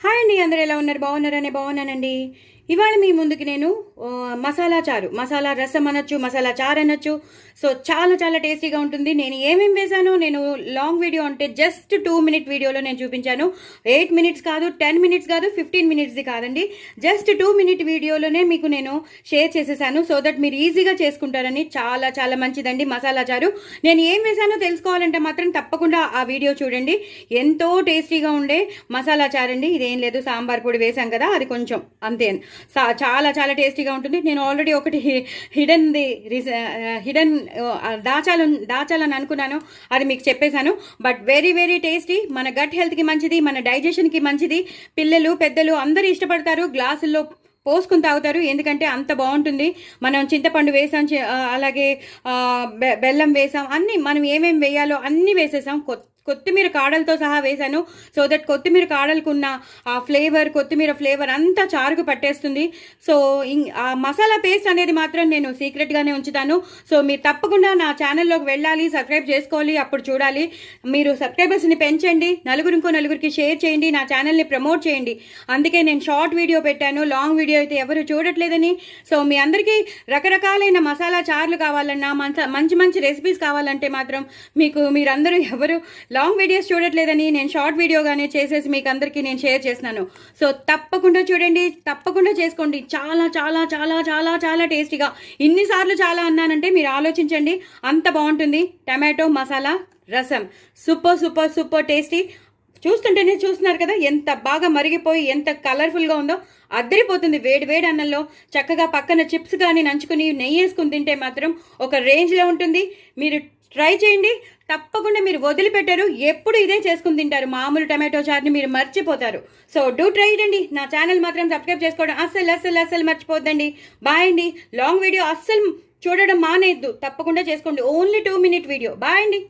Hi అండి, అందరూ ఎలా ఉన్నారు? బాగున్నారనే బాగున్నానండి. ఇవాళ మీ ముందుకి నేను మసాలా చారు, మసాలా రసం అనొచ్చు, మసాలా చారు అనొచ్చు. సో చాలా చాలా టేస్టీగా ఉంటుంది. నేను ఏమేమి వేసాను, నేను లాంగ్ వీడియో అంటే జస్ట్ 2 మినిట్ వీడియోలో నేను చూపించాను. 8 మినిట్స్ కాదు, 10 మినిట్స్ కాదు, 15 మినిట్స్ది కాదండి, జస్ట్ 2 మినిట్ వీడియోలోనే మీకు నేను షేర్ చేసేసాను. సో దట్ మీరు ఈజీగా చేసుకుంటారని. చాలా చాలా మంచిదండి మసాలా చారు. నేను ఏం వేసానో తెలుసుకోవాలంటే మాత్రం తప్పకుండా ఆ వీడియో చూడండి. ఎంతో టేస్టీగా ఉండే మసాలా చారండి. ఇదేం లేదు, సాంబార్ పొడి వేసాం కదా, అది కొంచెం అంతే. చాలా చాలా టేస్టీగా ఉంటుంది. నేను ఆల్రెడీ ఒకటి హిడెన్ దాచాలని అనుకున్నాను, అది మీకు చెప్పేశాను. బట్ వెరీ వెరీ టేస్టీ, మన గట్ హెల్త్కి మంచిది, మన డైజెషన్కి మంచిది. పిల్లలు పెద్దలు అందరూ ఇష్టపడతారు, గ్లాసుల్లో పోసుకుని తాగుతారు, ఎందుకంటే అంత బాగుంటుంది. మనం చింతపండు వేసాం, అలాగే బెల్లం వేసాం, అన్నీ మనం ఏమేమి వేయాలో అన్నీ వేసేసాం. కొత్తిమీర కాడలతో సహా వేశాను. సో దట్ కొత్తిమీర కాడలకున్న ఆ ఫ్లేవర్, కొత్తిమీర ఫ్లేవర్ అంతా చారుకు పట్టేస్తుంది. సో ఆ మసాలా పేస్ట్ అనేది మాత్రం నేను సీక్రెట్గానే ఉంచుతాను. సో మీరు తప్పకుండా నా ఛానల్లోకి వెళ్ళాలి, సబ్స్క్రైబ్ చేసుకోవాలి, అప్పుడు చూడాలి. మీరు సబ్స్క్రైబర్స్ని పెంచండి, నలుగురికి షేర్ చేయండి, నా ఛానల్ని ప్రమోట్ చేయండి. అందుకే నేను షార్ట్ వీడియో పెట్టాను, లాంగ్ వీడియో అయితే ఎవరు చూడట్లేదని. సో మీ అందరికీ రకరకాలైన మసాలా చారులు కావాలన్నా, మంచి మంచి రెసిపీస్ కావాలంటే మాత్రం మీరందరూ ఎవరు లాంగ్ వీడియోస్ చూడట్లేదని నేను షార్ట్ వీడియోగానే చేసేసి మీకు అందరికీ నేను షేర్ చేస్తున్నాను. సో తప్పకుండా చూడండి, తప్పకుండా చేసుకోండి. చాలా చాలా చాలా చాలా చాలా టేస్టీగా. ఇన్నిసార్లు చాలా అన్నానంటే మీరు ఆలోచించండి, అంత బాగుంటుంది. టమాటో మసాలా రసం సూపర్ సూపర్ సూపర్ టేస్టీ. చూస్తుంటేనే చూస్తున్నారు కదా ఎంత బాగా మరిగిపోయి ఎంత కలర్ఫుల్గా ఉందో. అద్దరిపోతుంది. వేడి వేడి అన్నంలో చక్కగా పక్కన చిప్స్ కానీ నంచుకుని నెయ్యి వేసుకుని తింటే మాత్రం ఒక రేంజ్లో ఉంటుంది. మీరు ట్రై చేయండి, తప్పకుండా మీరు వదిలిపెట్టారు. ఎప్పుడు ఇదే చేసుకుని తింటారు. మామూలు టమాటో చారుని మీరు మర్చిపోతారు. సో డూ ట్రై అండి. నా ఛానల్ మాత్రం సబ్స్క్రైబ్ చేసుకోవడం అస్సలు మర్చిపోద్దండి. బాయ్ అండి. లాంగ్ వీడియో అస్సలు చూడడం మానేద్దు, తప్పకుండా చేసుకోండి. Only 2 minute video. బాయ్ అండి.